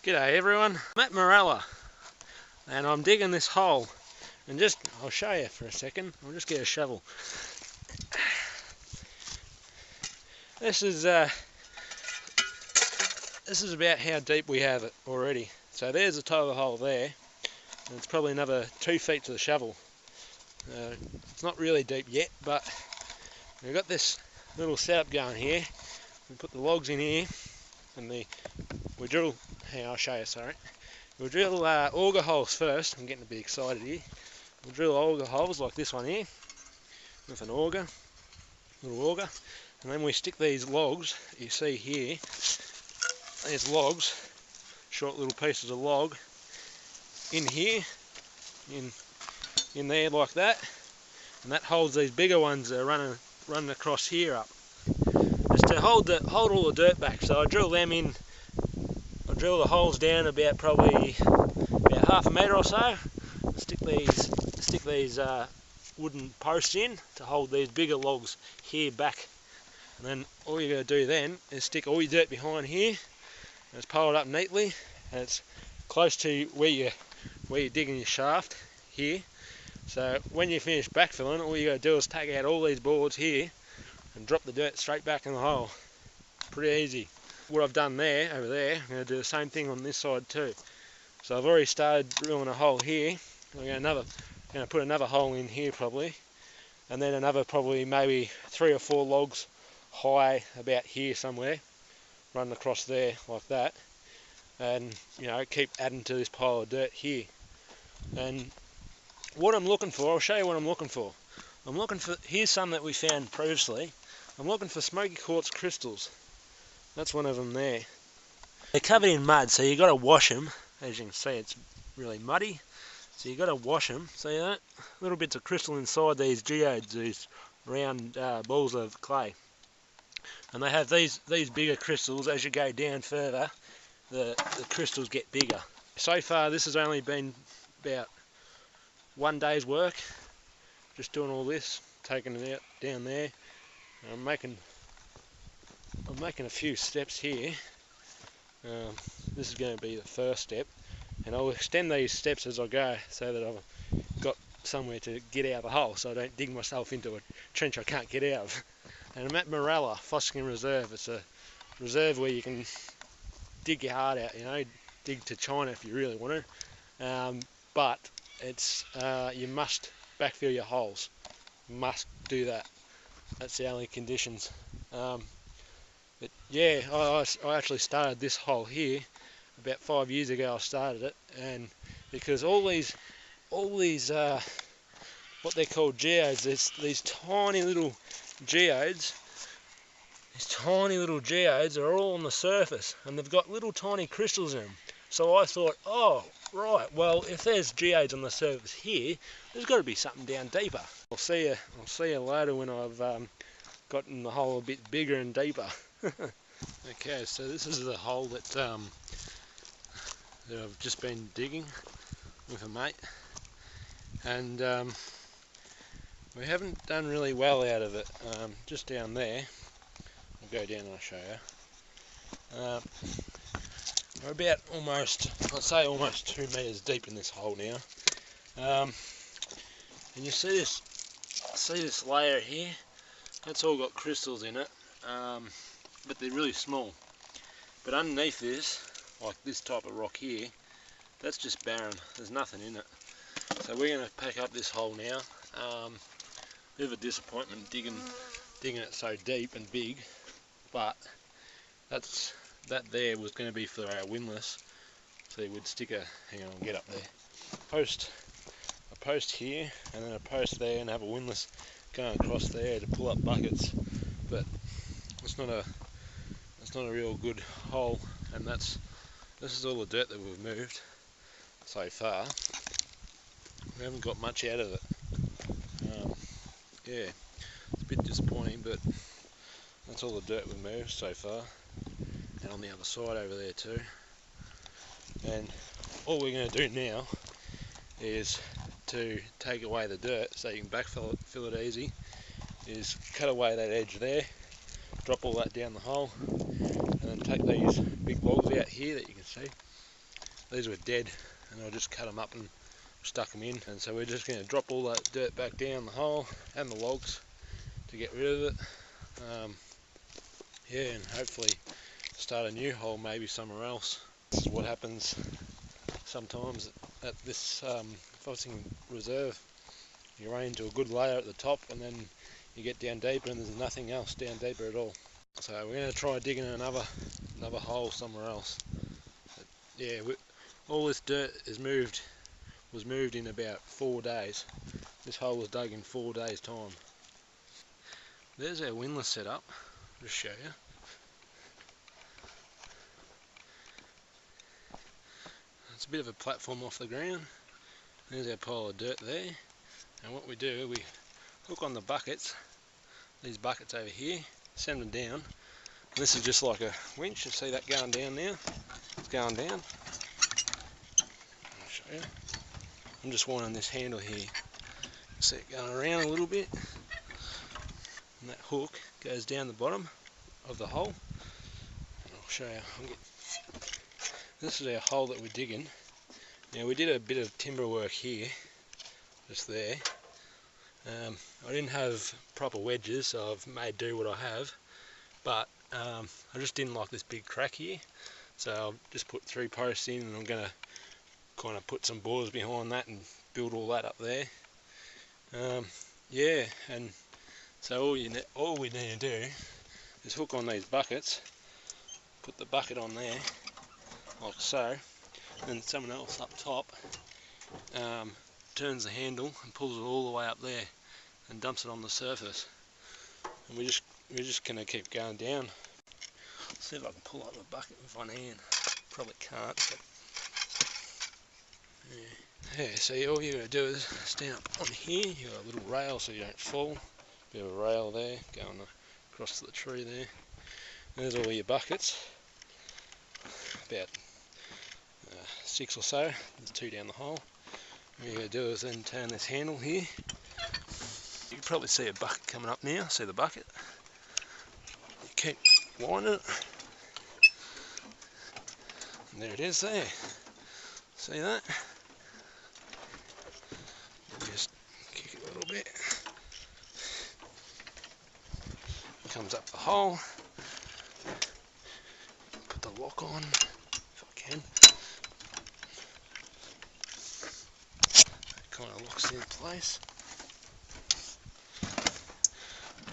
G'day everyone, I'm at Mooralla and I'm digging this hole and I'll show you for a second. I'll just get a shovel. This is about how deep we have it already. So there's the top of the hole there, and it's probably another 2 feet to the shovel. It's not really deep yet, but we've got this little setup going here. We put the logs in here and we drill. I'll show you, sorry. We'll drill auger holes first. I'm getting a bit excited here. We'll drill auger holes like this one here with an auger, little auger, and then we stick these logs, you see here, these logs, short little pieces of log, in here, in there like that, and that holds these bigger ones that are running across here up. Just to hold all the dirt back. So I drill them in. I drill the holes down about probably about half a metre or so. Stick these wooden posts in to hold these bigger logs here back. And then all you got to do then is stick all your dirt behind here. And it's piled up neatly, and it's close to where you're digging your shaft here. So when you finish backfilling, all you got to do is take out all these boards here and drop the dirt straight back in the hole. Pretty easy. What I've done over there, I'm going to do the same thing on this side too. So I've already started drilling a hole here. I'm going to put another hole in here probably, and then another probably maybe 3 or 4 logs high about here somewhere, run across there like that, and keep adding to this pile of dirt here. And what I'm looking for, I'll show you what I'm looking for. Here's some that we found previously. I'm looking for smoky quartz crystals. That's one of them there. They're covered in mud, so you've got to wash them. As you can see, it's really muddy, so you've got to wash them. See that? Little bits of crystal inside these geodes, these round balls of clay. And they have these bigger crystals. As you go down further, the crystals get bigger. So far, this has only been about 1 day's work. Just doing all this, taking it out down there. And I'm making a few steps here. This is going to be the first step, and I'll extend these steps as I go so that I've got somewhere to get out of the hole, so I don't dig myself into a trench I can't get out of. And I'm at Mooralla Fosking Reserve. It's a reserve where you can dig your heart out, dig to China if you really want to. But it's you must backfill your holes. You must do that. That's the only conditions. But yeah, I actually started this hole here about 5 years ago. I started it, and because all these what they're called geodes, these tiny little geodes. These tiny little geodes are all on the surface, and they've got little tiny crystals in them. So I thought, oh right, well if there's geodes on the surface here, there's got to be something down deeper. I'll see you later when I've gotten the hole a bit bigger and deeper. Okay, so this is the hole that I've just been digging with a mate, and we haven't done really well out of it. Just down there, I'll go down and I'll show you. We're about I'd say almost 2 metres deep in this hole now, and you see this layer here. That's all got crystals in it. But they're really small. But underneath this, like this type of rock here, that's just barren. There's nothing in it. So we're going to pack up this hole now. Bit of a disappointment digging it so deep and big, but that there was going to be for our windlass. So we'd stick hang on, I'll get up there. A post here, and then a post there, and have a windlass going across there to pull up buckets. But it's not a real good hole, and this is all the dirt that we've moved so far. We haven't got much out of it. Yeah, it's a bit disappointing, but that's all the dirt we've moved so far, and on the other side over there too. And all we're going to do now is to take away the dirt so you can backfill it easy, is cut away that edge there, drop all that down the hole, and then take these big logs out here that you can see, these were dead, and I just cut them up and stuck them in. And so we're just going to drop all that dirt back down the hole and the logs to get rid of it. Yeah, and hopefully start a new hole maybe somewhere else. This is what happens sometimes at this fossing reserve. You run into a good layer at the top, and then you get down deeper and there's nothing else down deeper at all. So we're going to try digging another hole somewhere else. But yeah, all this dirt was moved in about 4 days. This hole was dug in 4 days' time. There's our windlass setup. Just show you. It's a bit of a platform off the ground. There's our pile of dirt there. And what we do, we hook on the buckets, these buckets over here, send them down. And this is just like a winch. You see that going down now? It's going down. I'll show you. I'm just winding this handle here. See it going around a little bit. And that hook goes down the bottom of the hole. And I'll show you. This is our hole that we're digging. Now we did a bit of timber work here, just there. I didn't have proper wedges, so I've made do what I have. But I just didn't like this big crack here, so I've just put 3 posts in, and I'm going to kind of put some boards behind that and build all that up there. Yeah, and so all we need to do is hook on these buckets, put the bucket on there, like so, and someone else up top turns the handle and pulls it all the way up there and dumps it on the surface. And we're just going to keep going down. See if I can pull up the bucket with one hand. Probably can't, but yeah. So all you got to do is stand up on here. You got a little rail so you don't fall. Bit of a rail there going across to the tree there. There's all your buckets. About 6 or so. There's 2 down the hole. What you're going to do is then turn this handle here. You can probably see a bucket coming up now. See the bucket? You keep winding it. And there it is there. See that? Just kick it a little bit. Comes up the hole. Put the lock on if I can. It kind of locks it in place.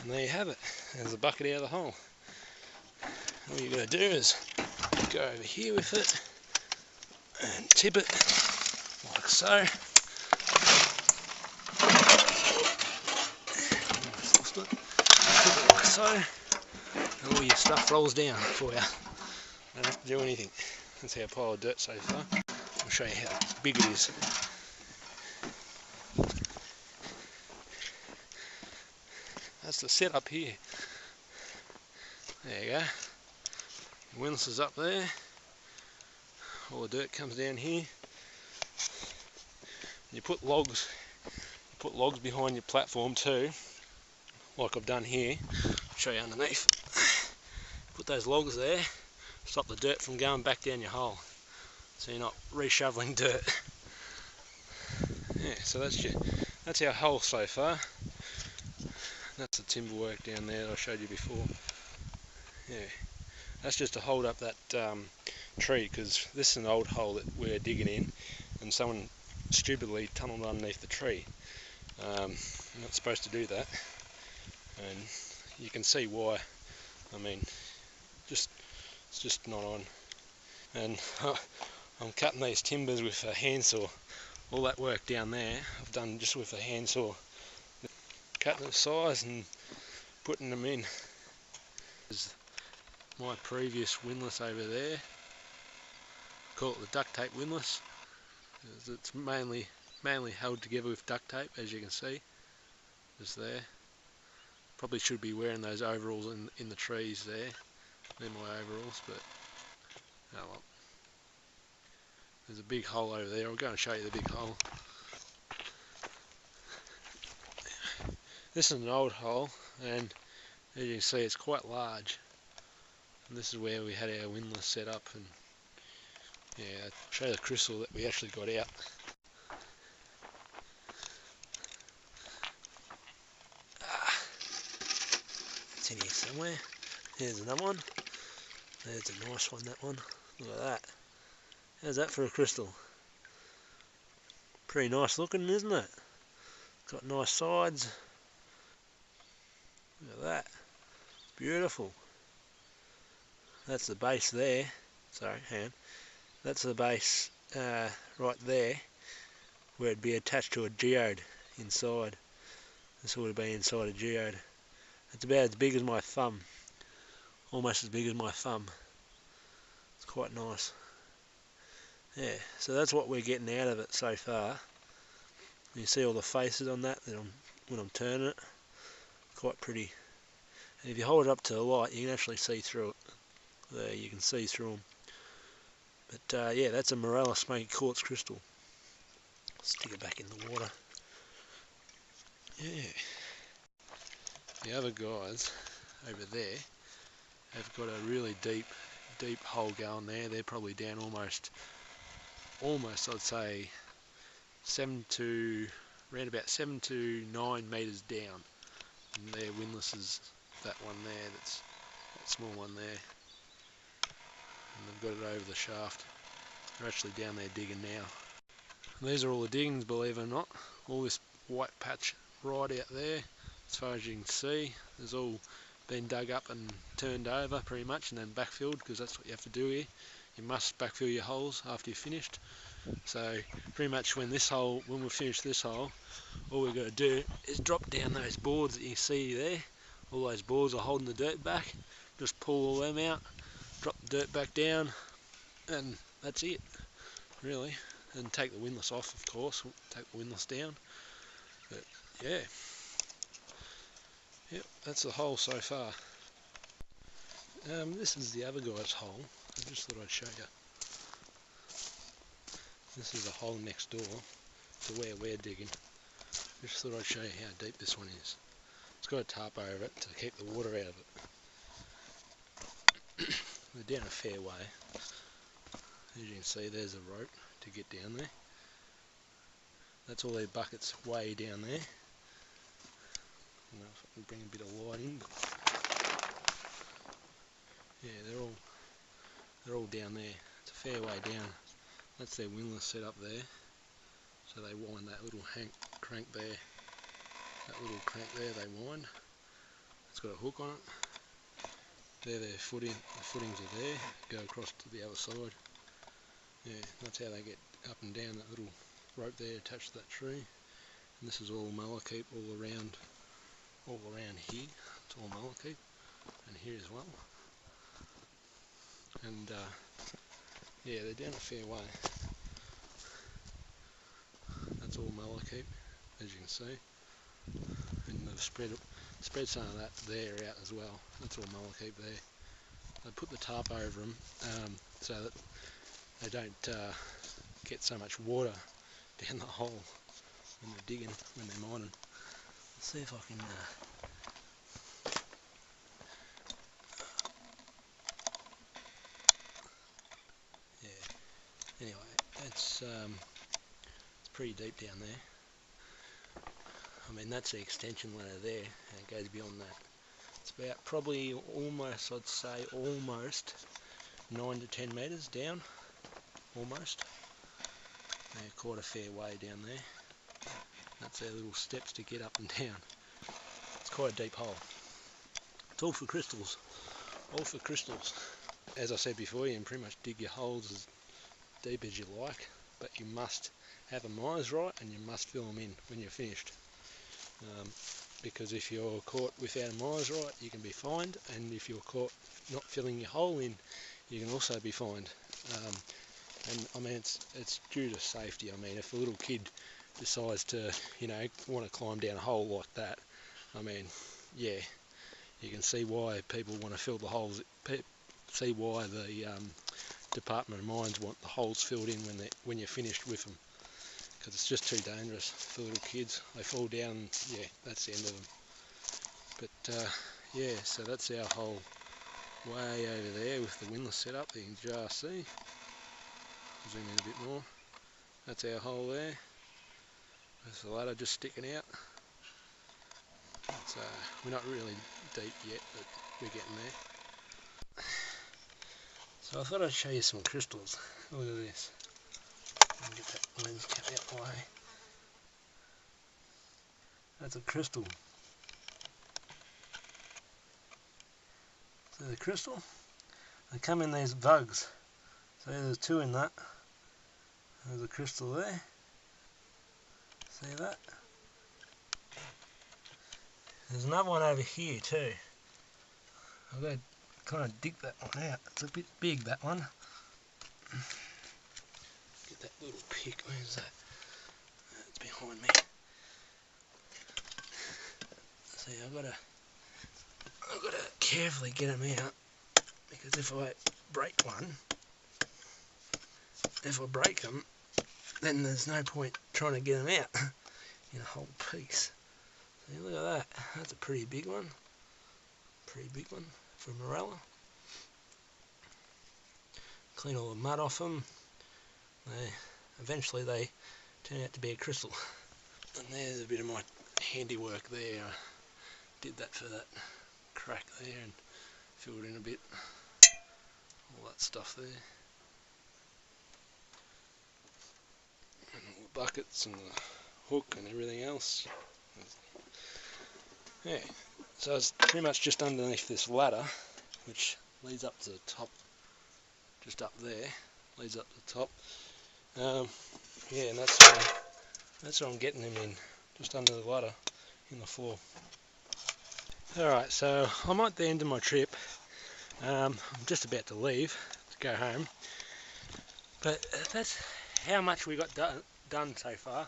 And there you have it. There's the bucket out of the hole. All you got to do is go over here with it and tip it like so. Almost lost it. Tip it like so, and all your stuff rolls down for you. Don't have to do anything. That's our pile of dirt so far. I'll show you how big it is. That's the setup here. There you go. The windlass is up there. All the dirt comes down here. You put logs behind your platform too, like I've done here. I'll show you underneath. Put those logs there, stop the dirt from going back down your hole, so you're not reshoveling dirt. Yeah, so that's our hole so far. That's the timber work down there that I showed you before. Yeah, that's just to hold up that tree, because this is an old hole that we're digging in, and someone stupidly tunneled underneath the tree. You're not supposed to do that, and you can see why. I mean, it's just not on. And I'm cutting these timbers with a handsaw. All that work down there I've done just with a handsaw, cutting the size and putting them in. There's my previous windlass over there. Call it the duct tape windlass. It's mainly held together with duct tape, as you can see. Just there. Probably should be wearing those overalls in the trees there. They're my overalls, but oh well. There's a big hole over there. I'll go and show you the big hole. This is an old hole, and as you can see, it's quite large. And this is where we had our windlass set up, and Yeah, I'll show you the crystal that we actually got out. It's in here somewhere. Here's another one. There's a nice one, that one. Look at that. How's that for a crystal? Pretty nice looking, isn't it? Got nice sides. Look at that. Beautiful. That's the base there. Sorry, hang on. That's the base right there, where it'd be attached to a geode inside. This would be inside a geode. It's about as big as my thumb. Almost as big as my thumb. It's quite nice. Yeah, so that's what we're getting out of it so far. You see all the faces on that when I'm turning it. Quite pretty. And if you hold it up to the light, you can actually see through it. There, you can see through them. But yeah, that's a mooralla smoky quartz crystal. Stick it back in the water. Yeah. The other guys over there have got a really deep hole going there. They're probably down almost I'd say around about 7 to 9 metres down. And their windlass is that one there, that small one there. And they've got it over the shaft. They're actually down there digging now. And these are all the diggings, believe it or not. All this white patch right out there, as far as you can see, there's all been dug up and turned over pretty much, and then backfilled, because that's what you have to do here. You must backfill your holes after you're finished. So pretty much when we finish this hole, all we've got to do is drop down those boards that you see there. All those boards are holding the dirt back. Just pull all them out, drop the dirt back down, and that's it, really. And take the windlass off, of course. Take the windlass down. But yeah, yep, that's the hole so far. This is the other guy's hole. I just thought I'd show you. This is a hole next door to where we're digging. Just thought I'd show you how deep this one is. It's got a tarp over it to keep the water out of it. We're down a fair way. As you can see, there's a rope to get down there. That's all their buckets way down there. I don't know if I can bring a bit of light in, but yeah, they're all down there. It's a fair way down. That's their windlass set up there. So they wind that little crank there. That little crank there they wind. It's got a hook on it. There their footing. The footings are there. Go across to the other side. Yeah, that's how they get up and down that little rope there attached to that tree. And this is all malachite all around here. It's all malachite, and here as well. And yeah, they're down a fair way. That's all malachite, as you can see. And they've spread some of that there out as well. That's all malachite there. They put the tarp over them so that they don't get so much water down the hole when they're digging, when they're mining. Let's see if I can yeah, anyway, it's pretty deep down there. I mean, that's the extension ladder there, and it goes beyond that. It's about probably almost, I'd say almost 9 to 10 metres down, almost. They're quite a fair way down there. That's their little steps to get up and down. It's quite a deep hole. It's all for crystals. All for crystals. As I said before, you can pretty much dig your holes as deep as you like, but you must have a miner's right, and you must fill them in when you're finished. Because if you're caught without a miner's right, you can be fined, and if you're caught not filling your hole in, you can also be fined. And I mean, it's due to safety. I mean, if a little kid decides to, want to climb down a hole like that, I mean, yeah, you can see why people want to fill the holes. See why the Department of Mines want the holes filled in when you're finished with them, because it's just too dangerous for little kids. They fall down, yeah, that's the end of them. But yeah, so that's our hole way over there with the windlass set up. You can just see. zoom in a bit more. That's our hole there. There's the ladder just sticking out. So we're not really deep yet, but we're getting there. So I thought I'd show you some crystals. Look at this. Get that lens cap out the way. That's a crystal. See the crystal? They come in these bugs. So there's two in that. There's a crystal there. See that? There's another one over here too. I've got to kind of dig that one out. It's a bit big, that one. Get that little pick. Where's that? It's behind me. See, I've got to carefully get them out, because if I break one, if I break them, then there's no point trying to get them out in a whole piece. See, look at that. That's a pretty big one. Pretty big one for mooralla. Clean all the mud off them. Eventually they turn out to be a crystal. And there's a bit of my handiwork there. I did that for that crack there and filled in a bit. All that stuff there. And all the buckets and the hook and everything else. Yeah, so it's pretty much just underneath this ladder, which leads up to the top, just up there, leads up to the top. Yeah, and that's where I'm getting them in, just under the ladder, in the floor. Alright, so I'm at the end of my trip. I'm just about to leave, to go home. But that's how much we got done so far.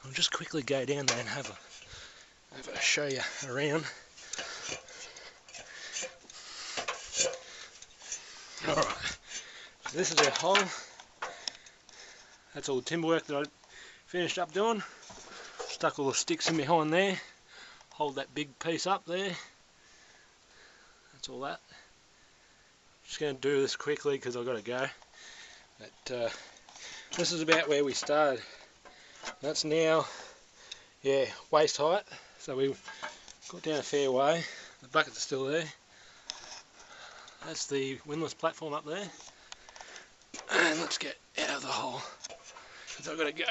I'll just quickly go down there and have a show you around. Alright, so this is our hole. That's all the timber work that I finished up doing. Stuck all the sticks in behind there. Hold that big piece up there. That's all that. Just going to do this quickly because I've got to go. But this is about where we started. That's now, yeah, waist height. So we got down a fair way. The buckets are still there. That's the windlass platform up there. And let's get out of the hole, because I've got to go.